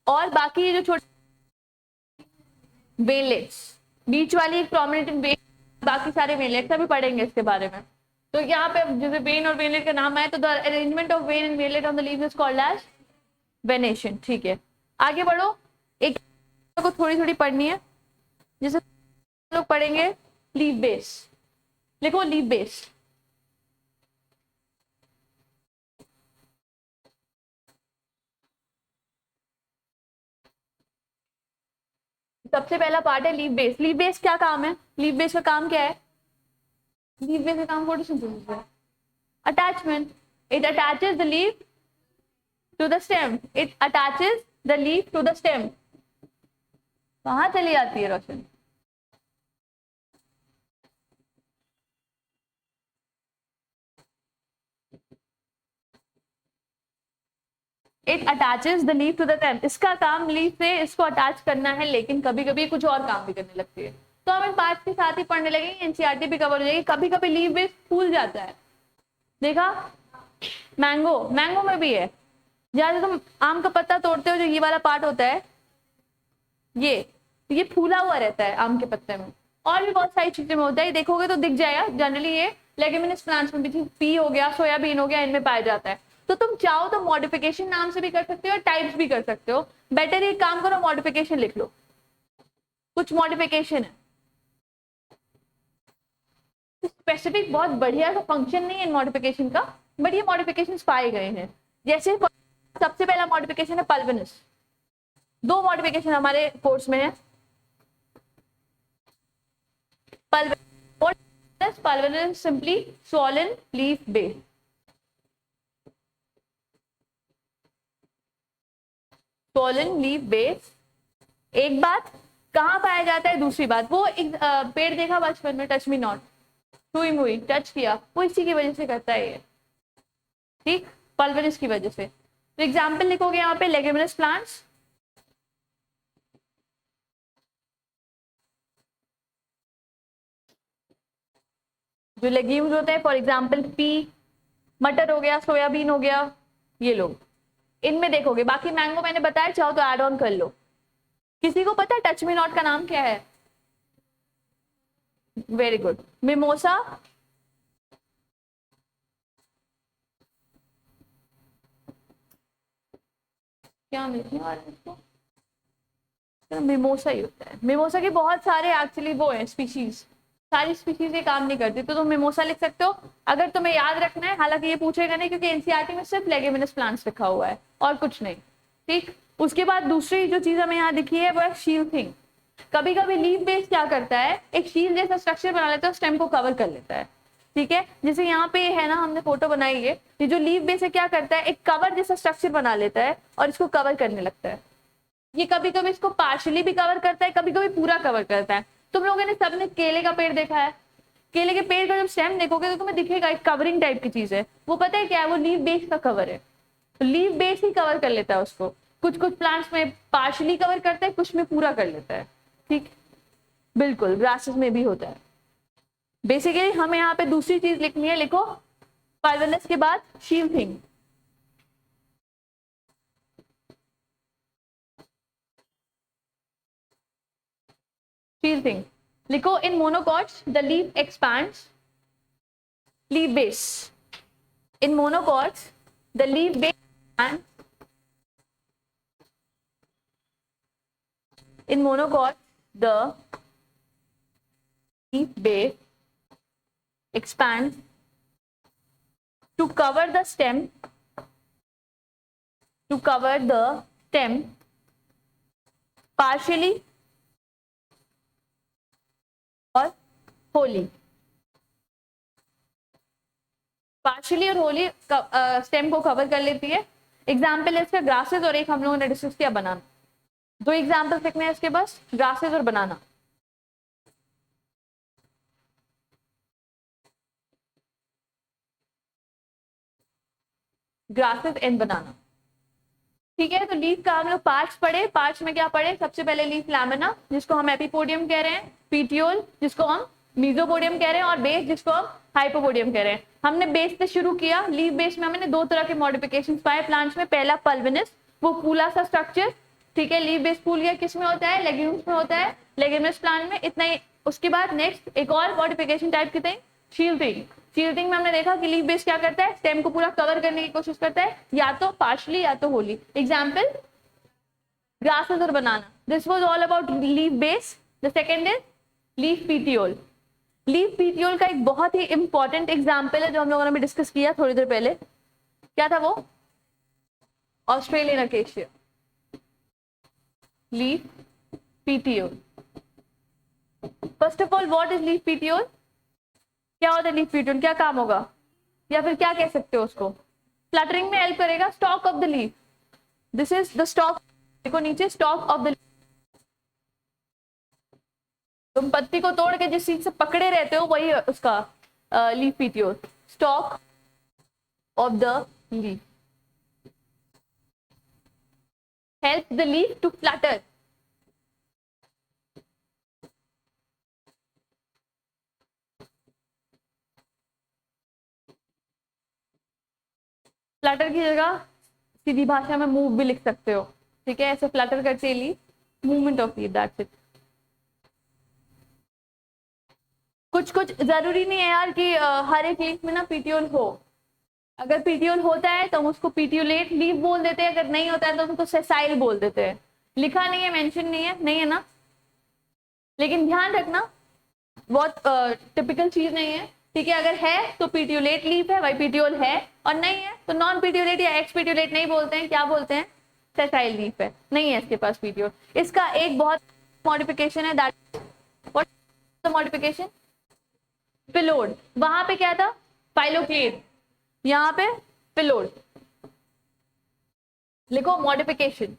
और बाकी जो छोटी वेनलेट्स, बीच वाली एक प्रोमिनेंट वेन, बाकी सारे वेनलेट्स अभी पढ़ेंगे इसके बारे में। तो यहाँ पे जैसे वेन और वेनलेट का नाम है, तो the arrangement of vein and veinlet on the leaf is called as venation. ठीक है, आगे बढ़ो। एक को थोड़ी थोड़ी पढ़नी है, जैसे लोग पढ़ेंगे लीफ बेस। लिखो लीफ बेस। सबसे पहला पार्ट है लीफ बेस। लीफ बेस क्या काम है? लीफ बेस का काम क्या है? लीफ बेस का काम फोटोसिंथेसिस है, attachment. It attaches the leaf to the stem. It attaches the leaf to the stem. कहाँ चली जाती है Roshan? It attaches the leaf to the stem. इसका काम लीफ से इसको अटैच करना है, लेकिन कभी कभी कुछ और काम भी करने लगती है। तो हम इन पार्ट्स के साथ ही पढ़ने लगेंगे, एनसीईआरटी भी कवर हो जाएगी। कभी कभी लीफ बेस फूल जाता है, देखा? मैंगो, मैंगो में भी है। जहां से तुम आम का पत्ता तोड़ते हो, जो ये वाला पार्ट होता है, ये फूला हुआ रहता है आम के पत्ते में। और भी बहुत सारी चीजें में होता है, देखोगे तो दिख जाएगा। जनरली ये लेगुमिनस प्लांट्स में भी, पी हो गया, सोयाबीन हो गया, इनमें पाया जाता है। तो तुम चाहो तो मॉडिफिकेशन नाम से भी कर सकते हो, टाइप्स भी कर सकते हो। बेटर एक काम करो, मॉडिफिकेशन लिख लो। कुछ मॉडिफिकेशन है, स्पेसिफिक बहुत बढ़िया सा फंक्शन नहीं है मॉडिफिकेशन का, बट ये मॉडिफिकेशन पाए गए हैं। जैसे सबसे पहला मॉडिफिकेशन है पल्विनस। दो मॉडिफिकेशन हमारे कोर्स में है। Pulvinus simply swollen leaf base. Swollen leaf base एक बात। कहाँ पाया जाता है? दूसरी बात, वो एक पेड़ देखा बचपन में, टच मी नॉट, छुई मुई, टच किया, वो इसी की वजह से करता है ये, ठीक, पल्विनस की वजह से। तो एग्जाम्पल लिखोगे यहाँ पे लेग्यूमिनस प्लांट्स, जो लेग्यूम्स होते हैं, फॉर एग्जाम्पल पी, मटर हो गया, सोयाबीन हो गया, ये लोग इनमें देखोगे। बाकी मैंगो मैंने बताया, चाहो तो ऐड ऑन कर लो। किसी को पता है टच मी नॉट का नाम क्या है? Very good, mimosa. क्या मिलने वाला है इसको? मिमोसा ही होता है। मिमोसा के बहुत सारे एक्चुअली वो है स्पीशीज, सारी स्पीशीज ये काम नहीं करती, तो तुम मिमोसा लिख सकते हो अगर तुम्हें याद रखना है। हालांकि ये पूछेगा नहीं, क्योंकि एनसीईआरटी में सिर्फ लेग्यूमिनस प्लांट्स लिखा हुआ है और कुछ नहीं, ठीक। उसके बाद दूसरी जो चीज हमें यहाँ दिखी है वो है शील्थिंग। कभी कभी लीफ बेस क्या करता है, एक शील जैसा स्ट्रक्चर बना लेता है, स्टेम को कवर कर लेता है, ठीक है। जैसे यहाँ पे है ना, हमने फोटो बनाई है, ये जो लीफ बेस है क्या करता है, एक कवर जैसा स्ट्रक्चर बना लेता है और इसको कवर करने लगता है। ये कभी कभी इसको पार्शली भी कवर करता है, कभी कभी पूरा कवर करता है। तुम लोगों ने सबने केले का पेड़ देखा है, केले के पेड़ का जब स्टेम देखोगे तो तुम्हें दिखेगा एक कवरिंग टाइप की चीज है, वो पता है क्या है? वो लीफ बेस का कवर है। तो लीफ बेस ही कवर कर लेता है उसको। कुछ कुछ प्लांट्स में पार्शली कवर करता है, कुछ में पूरा कर लेता है, ठीक। बिल्कुल, ग्रासेस में भी होता है। बेसिकली हमें यहाँ पे दूसरी चीज लिखनी है, लिखो पल्विनस के बाद शील्थिंग। शील्थिंग लिखो, in monocots the leaf expands, leaf base. In monocots the leaf base and in monocot the leaf base expands to cover the stem, partially और wholly। पार्शियली और होली स्टेम को कवर कर लेती है। एग्जाम्पल है इसका ग्रासेस, और एक हम लोगों ने डिस्कस किया बनाना। दो एग्जाम्पल लिखने हैं इसके पास, ग्रासेस और बनाना। ग्रासेस एंड बनाना, ठीक है। तो लीफ का हम लोग पार्ट्स पढ़े। पार्ट्स में क्या पढ़े? सबसे पहले लीफ लैमिना, जिसको हम एपिपोडियम कह रहे हैं, पीटियोल जिसको हम मीजोपोडियम कह रहे हैं, और बेस जिसको हम हाइपोपोडियम कह रहे हैं। हमने बेस से शुरू किया। लीफ बेस में हमने दो तरह के मॉडिफिकेशंस पाए प्लांट्स में। पहला पल्विनस, वो फूला सा स्ट्रक्चर, ठीक है। लीफ बेस फूल गया, किस में होता है? लेग्यूम्स में होता है, लेग्यूमिनस प्लांट में, इतना ही। उसके बाद नेक्स्ट एक और मॉडिफिकेशन टाइप की थी, शील्थिंग। शील्थिंग में हमने देखा कि लीफ बेस क्या करता है, स्टेम को पूरा कवर करने की कोशिश करता है, या तो पार्शली या तो होली। एग्जाम्पल ग्रासेस और banana. This was all about leaf base. The second is leaf petiole. Leaf petiole का एक बहुत ही इंपॉर्टेंट एग्जाम्पल है जो हम लोगों ने भी डिस्कस किया थोड़ी देर पहले। क्या था वो? Australian acacia, leaf petiole. First of all, what is leaf petiole? क्या होता है लीफ पीटियोल? क्या काम होगा, या फिर क्या कह सकते हो उसको? फ्लटरिंग में हेल्प करेगा। Stock of the leaf, this is the stock. देखो नीचे, स्टॉक ऑफ द, तुम पत्ती को तोड़ के जिस चीज से पकड़े रहते हो वही उसका leaf petiole. Stalk of the leaf help the leaf to flutter. Flutter की जगह सीधी भाषा में मूव भी लिख सकते हो, ठीक है। ऐसे फ्लटर करते ही leaf, movement of leaf, that's it. कुछ कुछ जरूरी नहीं है यार कि हर एक लीफ में ना पीटियोल हो। अगर पीटियोल होता है तो हम उसको पीटियोलेट लीफ बोल देते हैं, अगर नहीं होता है तो उसको सेसाइल बोल देते हैं। लिखा नहीं है, मेंशन नहीं है ना, लेकिन ध्यान रखना बहुत टिपिकल चीज नहीं है, ठीक है। अगर है तो पीटियोलेट लीफ है भाई, पीटियोल है, और नहीं है तो नॉन पीटियोलेट या एक्स पीटियोलेट नहीं बोलते हैं, क्या बोलते हैं, सेसाइल लीफ है, नहीं है इसके पास पीटियोल। इसका एक बहुत मॉडिफिकेशन है, दैट व्हाट द मॉडिफिकेशन, पिलोड। वहां पे क्या था, फाइलोक्लेड, यहाँ पे पिलोड। लिखो मॉडिफिकेशन,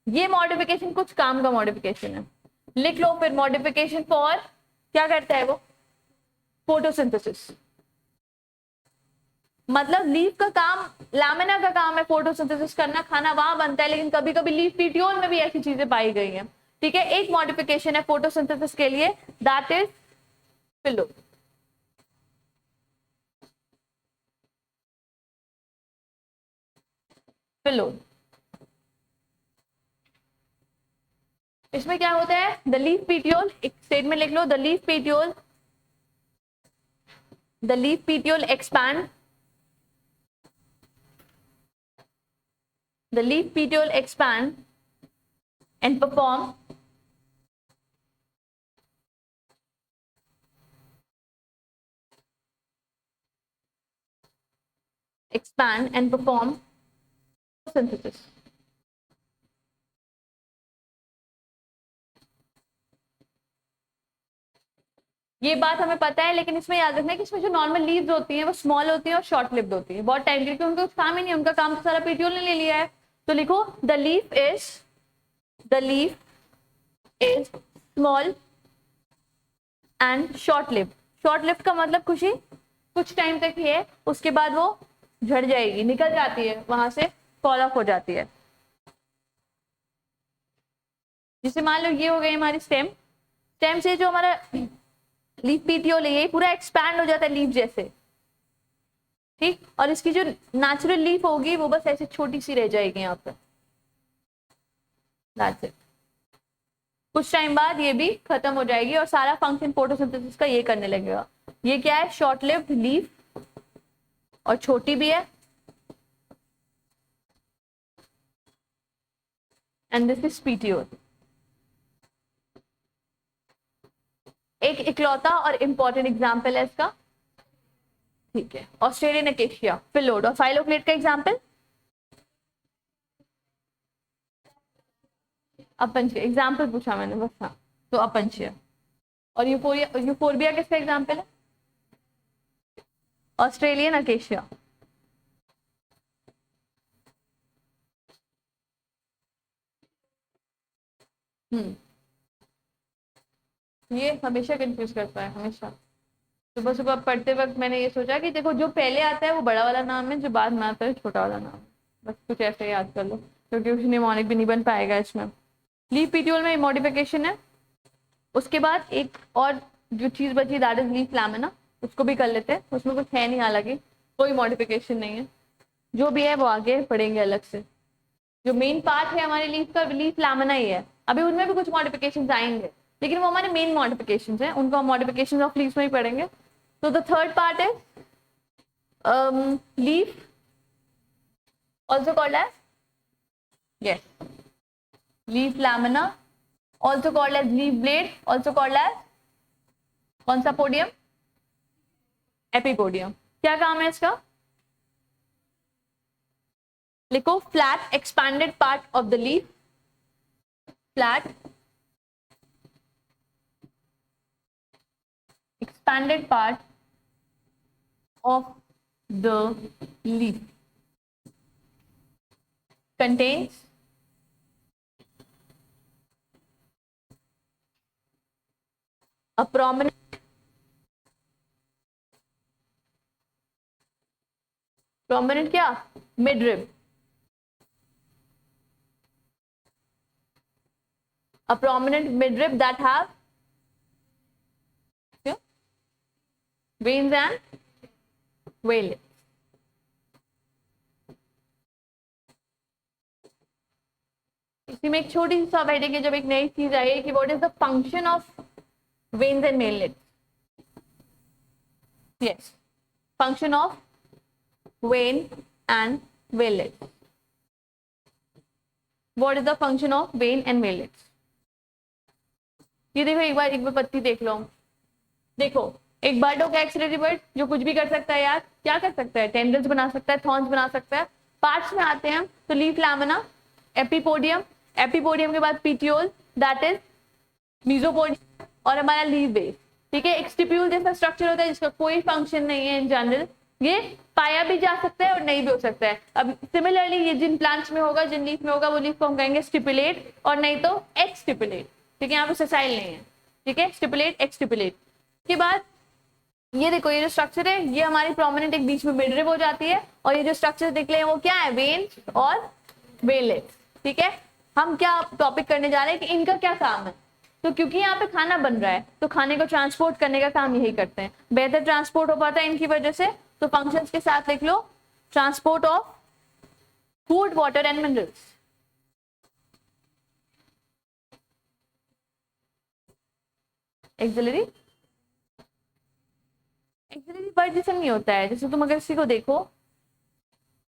ये मॉडिफिकेशन कुछ काम का मॉडिफिकेशन है, लिख लो फिर। मॉडिफिकेशन फॉर क्या करता है वो, फोटोसिंथेसिस। मतलब लीफ का काम, लैमिना का काम है फोटोसिंथेसिस करना, खाना वहां बनता है, लेकिन कभी कभी लीफ पीटियोल में भी ऐसी चीजें पाई गई हैं, ठीक है। एक मॉडिफिकेशन है फोटोसिंथेसिस के लिए, दैट इज पिलो। पिलो इसमें क्या होता है, द लीफ पीटियोल, एक स्टेटमेंट लिख लो, the leaf petiole, the leaf petiole expand, the leaf petiole expand and perform synthesis। ये बात हमें पता है, लेकिन इसमें याद रखना है कि इसमें जो नॉर्मल लीव्स होती हैं वो स्मॉल होती हैं और शॉर्ट लिव्ड होती है, बहुत टाइम के लिए, उनका कुछ काम ही नहीं, उनका काम तो सारा पीटियोल ने ले लिया है। तो लिखो the leaf is small and short lived. Short lived का मतलब खुशी कुछ टाइम तक ही है, उसके बाद वो झड़ जाएगी, निकल जाती है, वहां से फॉल ऑफ हो जाती है। जिसे मान लो ये हो गई हमारी स्टेम, स्टेम से जो हमारा लीफ पीटियोल है ये पूरा एक्सपैंड हो जाता है लीफ जैसे, ठीक। और इसकी जो नेचुरल लीफ होगी वो बस ऐसे छोटी सी रह जाएगी यहाँ पर, दैट्स इट। कुछ टाइम बाद ये भी खत्म हो जाएगी और सारा फंक्शन फोटोसिंथेसिस का ये करने लगेगा। ये क्या है, शॉर्ट लिव्ड लीफ और छोटी भी है, एंड दिस इज पीटियोल। एक इकलौता और इंपॉर्टेंट एग्जाम्पल है इसका, ठीक है, ऑस्ट्रेलियन अकेशिया, पिलोड। और फाइलोक्लेट का एग्जाम्पल अपंचीय, एग्जाम्पल पूछा मैंने बस, हाँ तो अपंचीय। और यूफोर्बिया किसका एग्जाम्पल है, ऑस्ट्रेलियन अकेशिया। ये हमेशा कंफ्यूज करता है, हमेशा। सुबह सुबह पढ़ते वक्त मैंने ये सोचा कि देखो जो पहले आता है वो बड़ा वाला नाम है, जो बाद में आता है छोटा वाला नाम है, बस कुछ ऐसे याद कर लो, क्योंकि कुछ निमोनिक भी नहीं बन पाएगा इसमें। लीफ पीटियोल में मॉडिफिकेशन है। उसके बाद एक और जो चीज बची, दैट इज लीफ लैमिना, उसको भी कर लेते हैं, उसमें कुछ है नहीं, हालांकि कोई मॉडिफिकेशन नहीं है, जो भी है वो आगे पढ़ेंगे अलग से। जो मेन पार्ट है हमारे लीफ का, लीफ लैमिना ही है। अभी उनमें भी कुछ मॉडिफिकेशन आएंगे, लेकिन वो हमारे मेन मॉडिफिकेशन है, उनको हम मॉडिफिकेशन ऑफ लीव्स में ही पढ़ेंगे। तो द थर्ड पार्ट है leaf, also called as, yes, leaf lamina, also called as leaf blade, also called as कौन सा पोडियम, एपिपोडियम। क्या काम है इसका, लिखो flat expanded part of the leaf, flat expanded part of the leaf contains a prominent क्या, midrib, a prominent midrib that have veins and veillets। इसी में एक छोटी सी सब हेडिंग है, जब एक नई चीज आई है कि what is the function of veins and veillets, yes, function of vein and valence. What is the function of vein and valence? ये देखो एक बार पत्ती देख लो। देखो एक बर्ड हो गया, एक्सिलरी बर्ड, जो कुछ भी कर सकता है यार। क्या कर सकता है? टेंडल्स बना सकता है, थॉर्न्स बना सकता है। पार्ट्स में आते हैं तो लीफ लैमिना, एपिपोडियम, एपिपोडियम के बाद पीटियोल, दैट इज मीजोपोडियम, और हमारा लीफ बेस। ठीक है, एक स्टिप्यूल जैसा स्ट्रक्चर होता है जिसका कोई फंक्शन नहीं है इन जनरल। ये पाया भी जा सकता है और नहीं भी हो सकता है। अब सिमिलरली ये जिन प्लांट्स में होगा, जिन लीफ में होगा, वो लीफ को हम कहेंगे स्टिपुलेट, और नहीं तो एक्स स्टिपुलेट। ठीक है, यहाँ पे सेसाइल नहीं है। ठीक है, स्टिपुलेट, एक्स स्टिपुलेट के बाद ये देखो, ये जो स्ट्रक्चर है ये हमारी प्रोमिनेंट एक बीच में मिडरिब हो जाती है, और ये जो स्ट्रक्चर दिख रहे हैं वो क्या है? वेन और वेनलेस। ठीक है, हम क्या टॉपिक करने जा रहे हैं कि इनका क्या काम है। तो क्योंकि यहाँ पे खाना बन रहा है तो खाने को ट्रांसपोर्ट करने का काम यही करते हैं। बेहतर ट्रांसपोर्ट हो पाता है इनकी वजह से। तो फंक्शंस के साथ लिख लो, transport of food, water and minerals. Axillary bud जैसे नहीं होता है। जैसे तुम अगर किसी को देखो,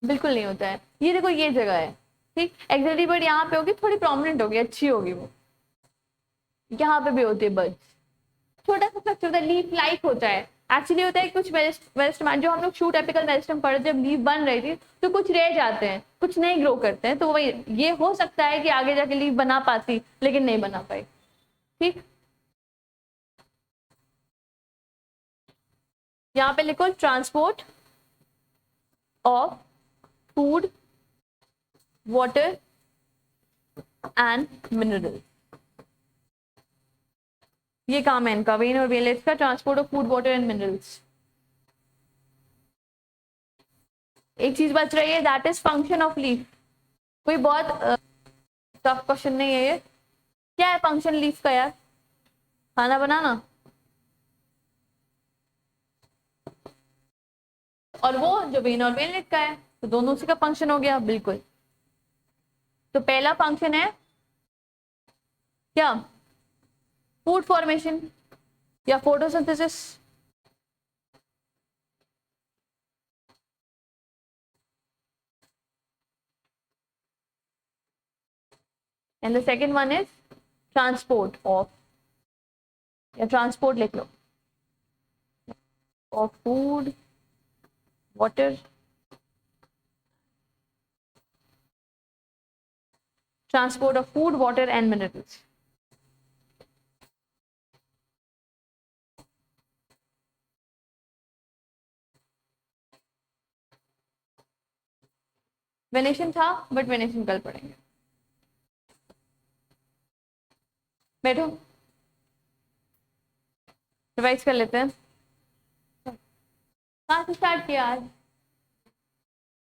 बिल्कुल नहीं होता है। ये देखो ये जगह है, ठीक। एक्सिलरी बर्ड यहाँ पे होगी, थोड़ी प्रोमिनेंट होगी, अच्छी होगी वो। यहाँ पे भी होती है बर्ड, छोटा सा स्ट्रक्चर होता है, लीफ लाइक होता है। एक्चुअली होता है कुछ मेरिस्टेम, जो हम लोग शूट एपिकल मेरिस्टेम पढ़े, जब लीफ बन रही थी तो कुछ रह जाते हैं, कुछ नहीं ग्रो करते हैं। तो वही ये हो सकता है कि आगे जाके लीफ बना पाती, लेकिन नहीं बना पाई। ठीक, यहाँ पे लिखो transport of food, water and mineral. ये काम है इनका, वेन और वेनलेस का, transport of food, water and minerals. एक चीज बच रही है, that is function of leaf. कोई बहुत टफ क्वेश्चन नहीं है ये। क्या है फंक्शन लीफ का यार? खाना बनाना, और वो जो वेन और वेनलेस का है, तो दोनों उसी का फंक्शन हो गया। बिल्कुल। तो पहला फंक्शन है क्या? फूड फॉर्मेशन या photosynthesis. And the second one is transport of, या ट्रांसपोर्ट लिख लो, of food, water, transport of food, water and minerals. Venation था, बट वेनेशन कल पढ़ेंगे। बैठो, रिवाइज कर लेते हैं। कहाँ से स्टार्ट किया आज?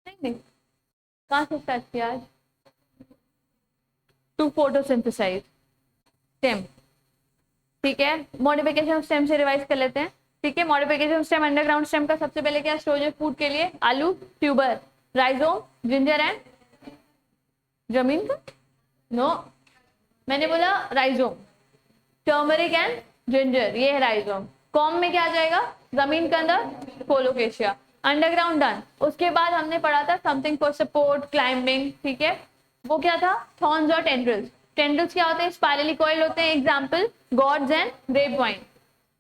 नहीं, कहाँ से स्टार्ट किया आज? To photosynthesize stem. ठीक है, मॉडिफिकेशन ऑफ स्टेम से रिवाइज कर लेते हैं। ठीक है, modification of stem, underground stem का सबसे पहले क्या? स्टोरेज फूड के लिए आलू, ट्यूबर, राइजोम, जिंजर एंड जमीन का, नो मैंने बोला राइजोम, टर्मरिक एंड जिंजर, ये है राइजोम। कॉम में क्या आ जाएगा? जमीन के अंदर कोलोकेशिया। Underground done. उसके बाद हमने पढ़ा था समथिंग फॉर सपोर्ट, क्लाइंबिंग। ठीक है, वो क्या था? थॉर्न्स और टेंड्रिल्स। टेंड्रिल्स क्या होते हैं? स्पाइरली कॉइल्ड होते हैं, example gourds and grape vine.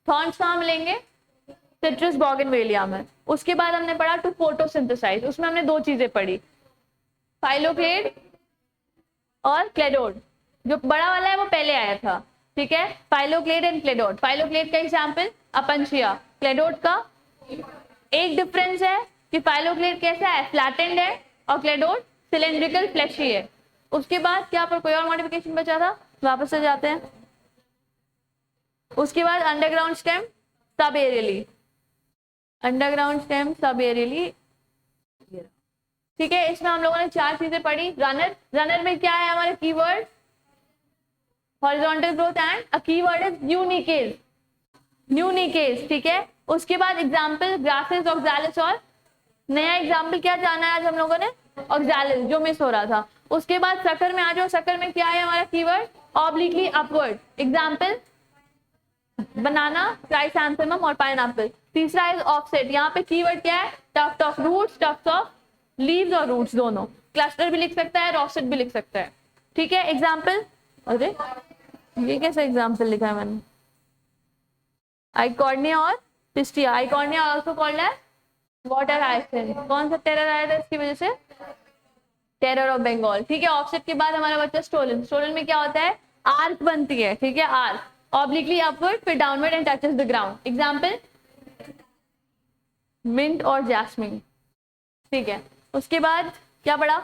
Thorns कहाँ मिलेंगे? सिट्रस बोगनवेलिया में। उसके बाद हमने पढ़ा टू फोटोसिंथेसाइज। उसमें हमने दो चीजें पढ़ी, फाइलोक्लेड और क्लेडोड। जो बड़ा वाला है वो पहले आया था। ठीक है, फाइलोक्लेड एंड क्लेडोड। फाइलोक्लेड का एग्जांपल अपंशिया, क्लेडोड का एक डिफरेंस है कि फाइलोक्लेड कैसा है? फ्लैटेंड है, और क्लेडोड सिलेंड्रिकल फ्लैशी है। उसके बाद क्या पर कोई और मॉडिफिकेशन बचा था? वापस से जाते हैं। उसके बाद अंडरग्राउंड स्टेम सब एरियली, अंडरग्राउंड स्टेम सब एरियली। ठीक है, इसमें हम लोगों ने चार चीजें पढ़ी। रनर, रनर में क्या है हमारे keyword? Horizontal growth and a keyword is यूनिकेज, यूनिकेज। ठीक है, उसके बाद एग्जांपल ग्रासेस, ऑक्सैलिस, और नया एग्जांपल क्या जाना है आज हम लोगों ने? ऑक्सैलिस, जो मिस हो रहा था। उसके बाद सकर में आ जाओ। सकर में क्या है हमारा keyword? Obliquely upward, example banana, chrysanthemum और पाइनएप्पल। तीसरा इज ऑफसेट, यहाँ पे कीवर्ड क्या है, tuft of roots, tuft of leaves और रूट्स दोनों। क्लस्टर भी लिख सकता है, ऑफसेट भी लिख सकता है, ठीक है। एग्जाम्पल, अरे ये कैसा एग्जाम्पल लिखा है मैंने, आइकॉर्निया और Pistia. Eichhornia also called as water hyacinth. कौन सा टेरर आया था इसकी वजह से, टेरर ऑफ बंगाल, ठीक है। ऑफसेट के बाद हमारा बच्चा स्टोलन। स्टोलन में क्या होता है, आर्क बनती है, ठीक है, आर्क ऑब्लिकली अपवर्ड फिर downward and touches the ground. Example mint और जैस्मिन, ठीक है। उसके बाद क्या पढ़ा,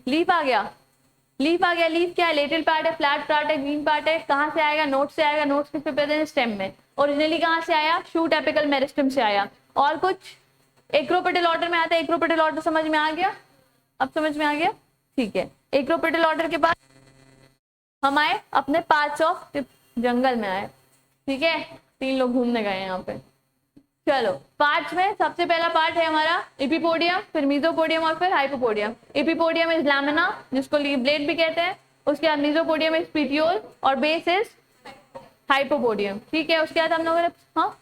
लीफ आ गया। लीफ आ गया, लीफ क्या है, लेटरल पार्ट है, फ्लैट पार्ट है, ग्रीन पार्ट है। कहाँ से आएगा, नोट से आएगा। नोट्स किस पे पैदा है, स्टेम में। ओरिजिनली कहाँ से आया, शूट एपिकल मेरिस्टम से आया। और कुछ एक्रोपेटल ऑर्डर में आता है। एक्रोपेटल ऑर्डर समझ में आ गया, अब समझ में आ गया, ठीक है। एक्रोपेटल ऑर्डर के बाद हम आए अपने पार्ट्स ऑफ जंगल में आए, ठीक है। 3 लोग घूमने गए यहाँ पे। चलो पार्ट्स में सबसे पहला पार्ट है हमारा एपिपोडियम, फिर मीजोपोडियम और फिर हाइपोपोडियम। एपिपोडियम इज लैमिना जिसको लीफ ब्लेड भी कहते हैं। उसके बाद मीजोपोडियम इज पीटियोल और बेस इज हाइपोपोडियम, ठीक है। उसके बाद हम लोगों ने हाँ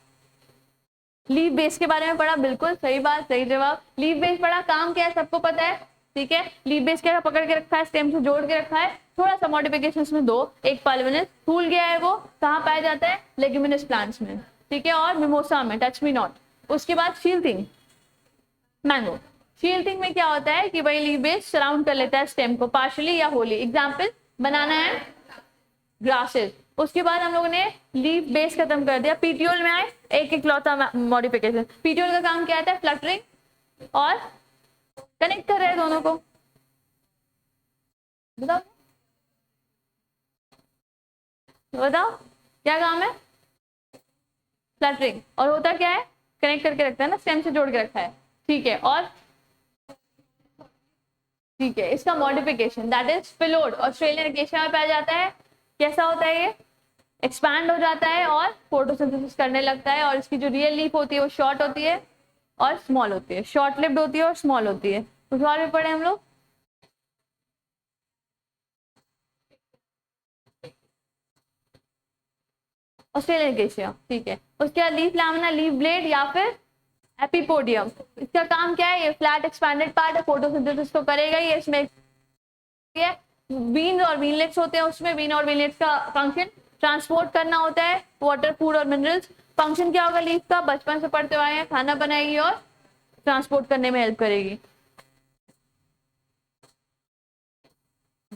लीफ बेस के बारे में पढ़ा, बिल्कुल सही बात, सही जवाब। लीफ बेस पढ़ा, काम क्या है सबको पता है, ठीक है। लीफ बेस क्या पकड़ के रखा है, स्टेम से जोड़ के रखा है। थोड़ा सा मॉडिफिकेशन में दो, एक पाल्विनस फूल गया है, वो कहाँ पाया जाता है, लेग्यूमिनस प्लांट्स में, ठीक है, और मिमोसा में, टच मी नॉट। उसके बाद शील्डिंग, मैंगो। शील्डिंग में क्या होता है कि भाई लीफ बेस सराउंड कर लेता है स्टेम को पार्शियली या Holi. Example banana and grasses. उसके बाद हम लोगों ने लीफ बेस खत्म कर दिया, पीटियोल में आए, एक एक लौता मॉडिफिकेशन। पीटियोल का काम क्या आता है, फ्लटरिंग और कनेक्ट कर रहे हैं दोनों को, बताओ बताओ क्या काम है, फ्लटरिंग। और होता क्या है, कनेक्ट करके रखता है ना, स्टेम से जोड़ के रखा है, ठीक है। और ठीक है, इसका modification that is phyllode, Australian acacia में पाया जाता है। कैसा होता है ये, एक्सपैंड हो जाता है और फोटोसिंथेसिस करने लगता है। और इसकी जो रियल लीफ होती है वो शॉर्ट होती है और स्मॉल होती है, शॉर्ट लिप्ड होती है और स्मॉल होती है। कुछ और भी पढ़े हम लोग, ऑस्ट्रेलियन एकेशिया, ठीक है। उसके बाद लीफ लैमिना, लीफ ब्लेड या फिर एपिपोडियम। इसका काम क्या है, ये फ्लैट एक्सपैंडेड पार्ट है, फोटोसिंथेसिस तो करेगा ही। इसमें बीन्स और बीनलेट्स होते हैं, उसमें बीन और बीनलेट्स का फंक्शन ट्रांसपोर्ट करना होता है वाटर, फूड और मिनरल्स। फंक्शन क्या होगा लीफ का, बचपन से पढ़ते हुए आए हैं, खाना बनाएगी और ट्रांसपोर्ट करने में हेल्प करेगी।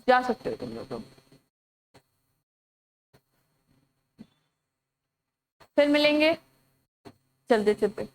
जा सकते हो तुम लोग, फिर मिलेंगे, चलते चलते।